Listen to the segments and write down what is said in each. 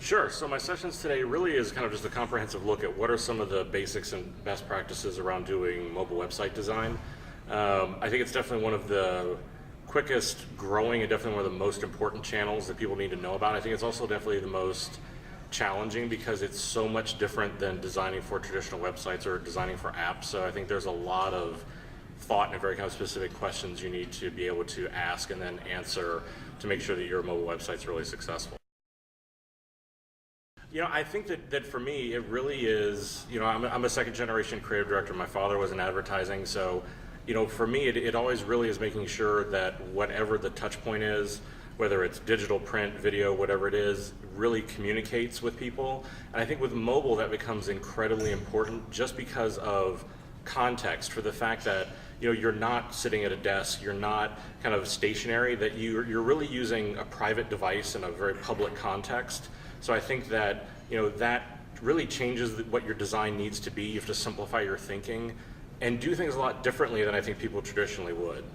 Sure. So my sessions today really is kind of just a comprehensive look at what are some of the basics and best practices around doing mobile website design. I think it's definitely one of the quickest growing and definitely one of the most important channels that people need to know about. I think it's also definitely the most challenging because it's so much different than designing for traditional websites or designing for apps. So I think there's a lot of thought and very kind of specific questions you need to be able to ask and then answer to make sure that your mobile website's really successful. I think that for me, it really is, I'm a second generation creative director. My father was in advertising, so, for me, it always really is making sure that whatever the touch point is, whether it's digital, print, video, whatever it is, really communicates with people. And I think with mobile, that becomes incredibly important just because of context, for the fact that you're not sitting at a desk, you're not kind of stationary, that you're really using a private device in a very public context. So I think that that really changes what your design needs to be. You have to simplify your thinking and do things a lot differently than I think people traditionally would.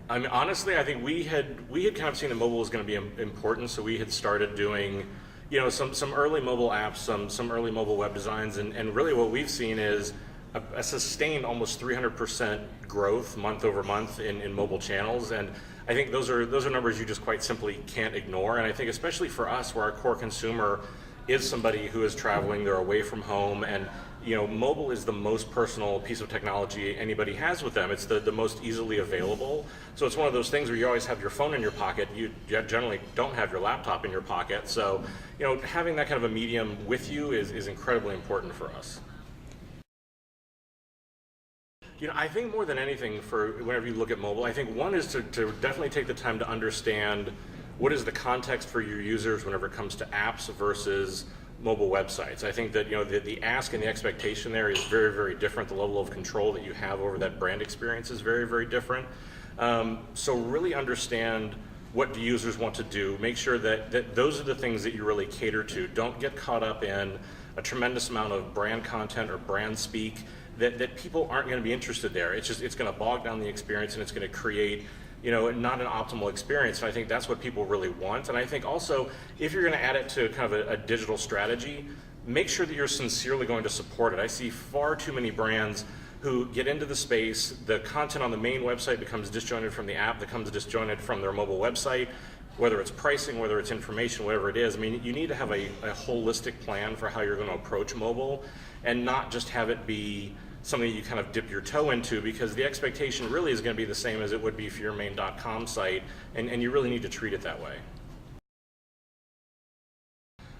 I mean, honestly, I think we had kind of seen that mobile was going to be important, so we had started doing some early mobile apps, some early mobile web designs, and really what we've seen is a sustained almost 300% growth month over month in mobile channels. And I think those are numbers you just quite simply can't ignore. And I think especially for us, where our core consumer is somebody who is traveling, they're away from home, and mobile is the most personal piece of technology anybody has with them. It's the most easily available. So it's one of those things where you always have your phone in your pocket. You generally don't have your laptop in your pocket. So having that kind of a medium with you is incredibly important for us. I think more than anything, for whenever you look at mobile, I think one is to definitely take the time to understand what is the context for your users whenever it comes to apps versus mobile websites. I think that the ask and the expectation there is very, very different. The level of control that you have over that brand experience is very, very different. So really understand what the users want to do. Make sure that those are the things that you really cater to. Don't get caught up in a tremendous amount of brand content or brand speak that people aren't going to be interested there. It's going to bog down the experience, and it's going to create not an optimal experience. And I think that's what people really want. And I think also, if you're going to add it to kind of a digital strategy, make sure that you're sincerely going to support it. I see far too many brands who get into the space, the content on the main website becomes disjointed from the app, becomes disjointed from their mobile website, whether it's pricing, whether it's information, whatever it is. I mean, you need to have a holistic plan for how you're going to approach mobile, and not just have it be something you kind of dip your toe into, because the expectation really is going to be the same as it would be for your main .com site, and you really need to treat it that way.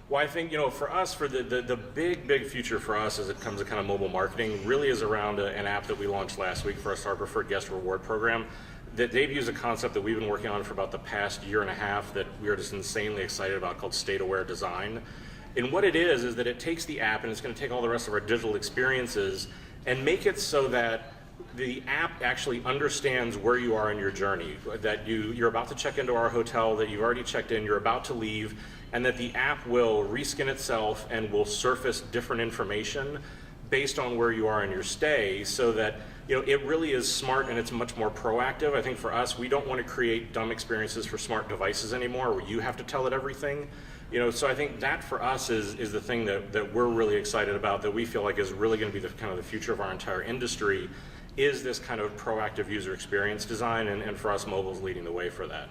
Well, I think, for us, for the big future for us as it comes to kind of mobile marketing really is around an app that we launched last week for our preferred guest reward program. That they've used a concept that we've been working on for about the past year and a half that we are just insanely excited about, called state-aware design. And what it is that it takes the app, and it's going to take all the rest of our digital experiences and make it so that the app actually understands where you are in your journey, that you're about to check into our hotel, that you've already checked in, you're about to leave, and that the app will reskin itself and will surface different information based on where you are in your stay, so that it really is smart and it's much more proactive. I think for us, we don't want to create dumb experiences for smart devices anymore, where you have to tell it everything. So I think that for us is the thing that we're really excited about, that we feel like is really going to be the kind of the future of our entire industry, is this kind of proactive user experience design, and for us, mobile is leading the way for that.